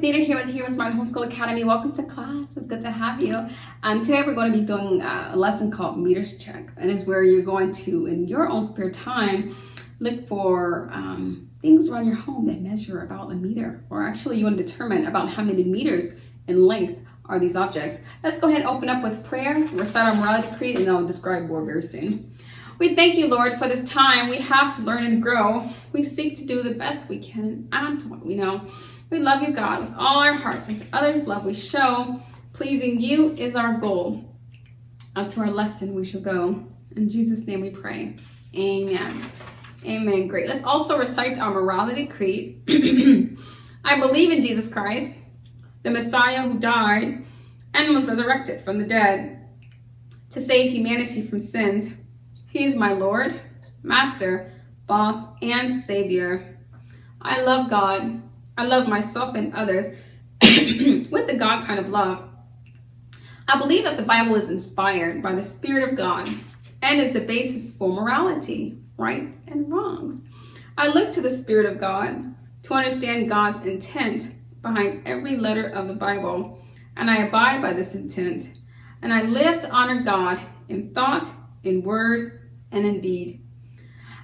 Nita here with Heroesmart Homeschool Academy. Welcome to class. It's good to have you. Today we're going to be doing a lesson called Meters Check, and it's where you're going to, in your own spare time, look for things around your home that measure about a meter, or actually you want to determine about how many meters in length are these objects. Let's go ahead and open up with prayer, recite our morality creed, and I'll describe more very soon. We thank you, Lord, for this time we have to learn and grow. We seek to do the best we can and add to what we know. We love you, God, with all our hearts, and to others' love we show. Pleasing you is our goal. Up to our lesson we shall go. In Jesus' name we pray. Amen. Amen. Great. Let's also recite our morality creed. I believe in Jesus Christ, the Messiah who died and was resurrected from the dead to save humanity from sins. He is my Lord, Master, Boss, and Savior. I love God. I love myself and others with the God kind of love. I believe that the Bible is inspired by the Spirit of God and is the basis for morality, rights, and wrongs. I look to the Spirit of God to understand God's intent behind every letter of the Bible, and I abide by this intent, and I live to honor God in thought, in word, and in deed.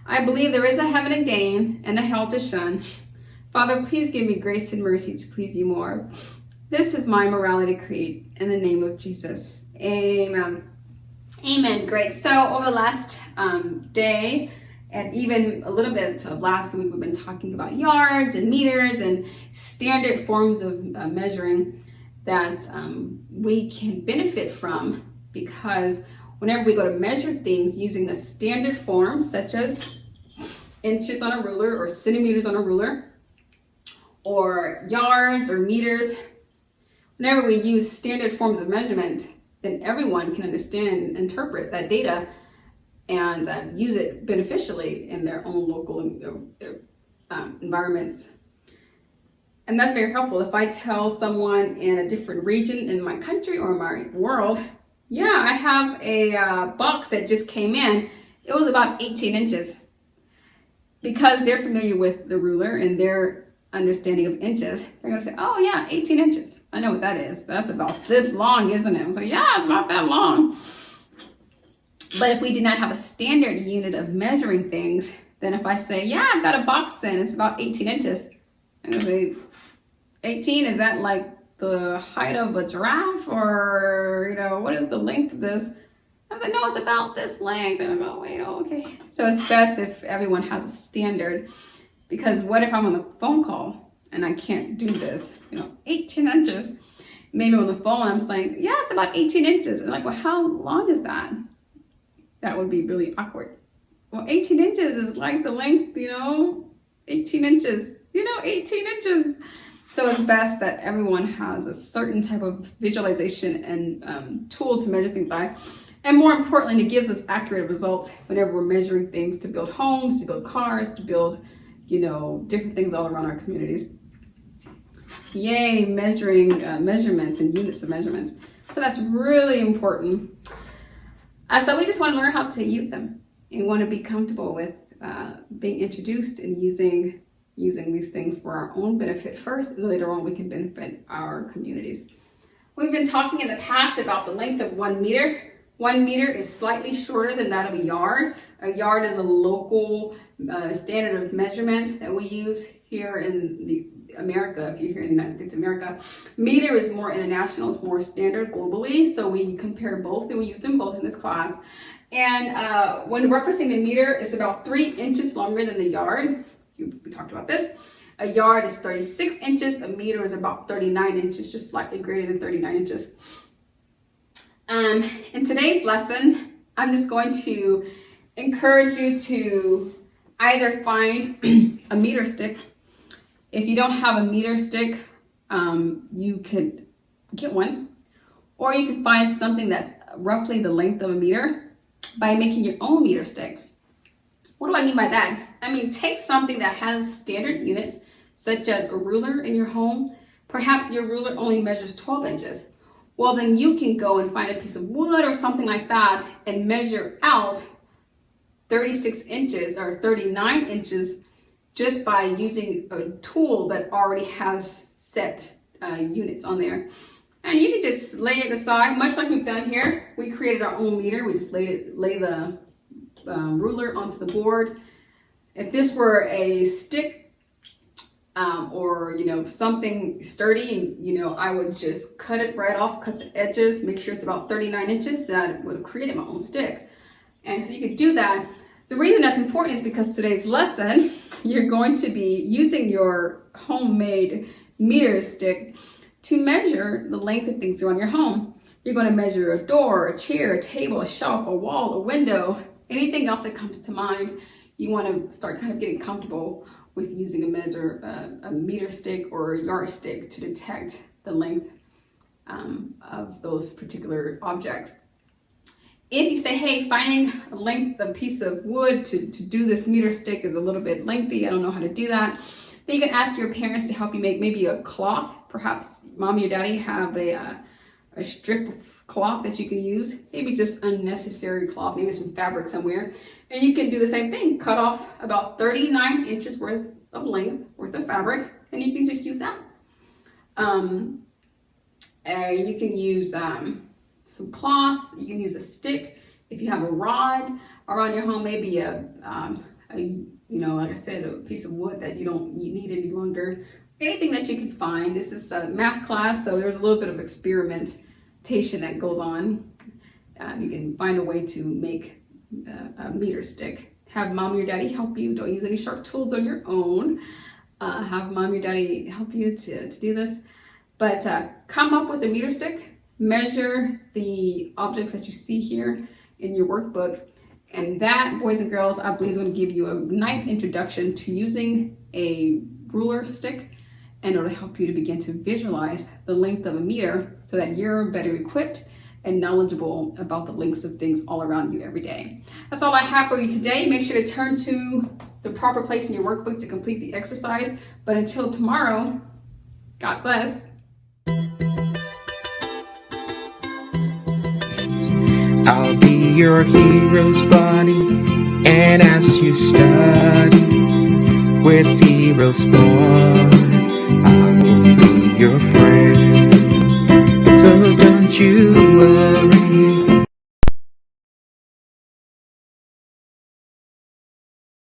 I believe there is a heaven to gain and a hell to shun. Father, please give me grace and mercy to please you more. This is my morality creed in the name of Jesus. Amen. Amen. Great. So over the last day and even a little bit of last week, we've been talking about yards and meters and standard forms of measuring that we can benefit from, because whenever we go to measure things using a standard form, such as inches on a ruler or centimeters on a ruler, or yards or meters, whenever we use standard forms of measurement, then everyone can understand and interpret that data and use it beneficially in their own local environments. And that's very helpful. If I tell someone in a different region in my country or my world, yeah, I have a box that just came in, it was about 18 inches. Because they're familiar with the ruler and their understanding of inches, they're going to say, oh yeah, 18 inches. I know what that is. That's about this long, isn't it? I was like, yeah, it's about that long. But if we did not have a standard unit of measuring things, then if I say, yeah, I've got a box in, it's about 18 inches. I'm going to say, 18, is that like the height of a giraffe? Or, what is the length of this? I was like, no, it's about this length. And I go, wait, okay. So it's best if everyone has a standard. Because what if I'm on the phone call and I can't do this? 18 inches. Maybe on the phone I'm saying, yeah, it's about 18 inches. And like, well, how long is that? That would be really awkward. Well, 18 inches is like the length, 18 inches, 18 inches. So it's best that everyone has a certain type of visualization and tool to measure things by. And more importantly, it gives us accurate results whenever we're measuring things to build homes, to build cars, to build different things all around our communities. Yay, measuring measurements and units of measurements. So that's really important. So we just want to learn how to use them. And want to be comfortable with being introduced and using these things for our own benefit first, and later on we can benefit our communities. We've been talking in the past about the length of 1 meter. 1 meter is slightly shorter than that of a yard. A yard is a local standard of measurement that we use here in America, if you're here in the United States of America. Meter is more international, it's more standard globally, so we compare both and we use them both in this class. And when referencing a meter, it's about 3 inches longer than the yard. We talked about this. A yard is 36 inches, a meter is about 39 inches, just slightly greater than 39 inches. In today's lesson, I'm just going to encourage you to either find a meter stick. If you don't have a meter stick, you could get one, or you can find something that's roughly the length of a meter by making your own meter stick. What do I mean by that? I mean, take something that has standard units, such as a ruler in your home. Perhaps your ruler only measures 12 inches. Well, then you can go and find a piece of wood or something like that and measure out 36 inches or 39 inches just by using a tool that already has set units on there. And you can just lay it aside, much like we've done here. We created our own meter. We just lay the ruler onto the board. If this were a stick or something sturdy, I would just cut it right off, cut the edges, make sure it's about 39 inches. That would have created my own stick. And so you could do that. The reason that's important is because today's lesson, you're going to be using your homemade meter stick to measure the length of things around your home. You're going to measure a door, a chair, a table, a shelf, a wall, a window, anything else that comes to mind. You want to start kind of getting comfortable with using a meter stick or a yardstick to detect the length of those particular objects. If you say, hey, finding a piece of wood to do this meter stick is a little bit lengthy, I don't know how to do that, then you can ask your parents to help you make maybe a cloth. Perhaps mommy or daddy have a strip of cloth that you can use, maybe just unnecessary cloth, maybe some fabric somewhere. And you can do the same thing, cut off about 39 inches worth of fabric, and you can just use that. You can use some cloth, you can use a stick. If you have a rod around your home, maybe like I said, a piece of wood that you don't need any longer. Anything that you can find. This is a math class, so there's a little bit of experimentation that goes on. You can find a way to make a meter stick. Have mom or daddy help you. Don't use any sharp tools on your own. Have mom or daddy help you to do this. But come up with a meter stick. Measure the objects that you see here in your workbook. And that, boys and girls, I believe is going to give you a nice introduction to using a ruler stick, and it'll help you to begin to visualize the length of a meter so that you're better equipped and knowledgeable about the lengths of things all around you every day. That's all I have for you today. Make sure to turn to the proper place in your workbook to complete the exercise. But until tomorrow, God bless. I'll be your hero's buddy, and as you study with Heroesmart, I will be your friend. So don't you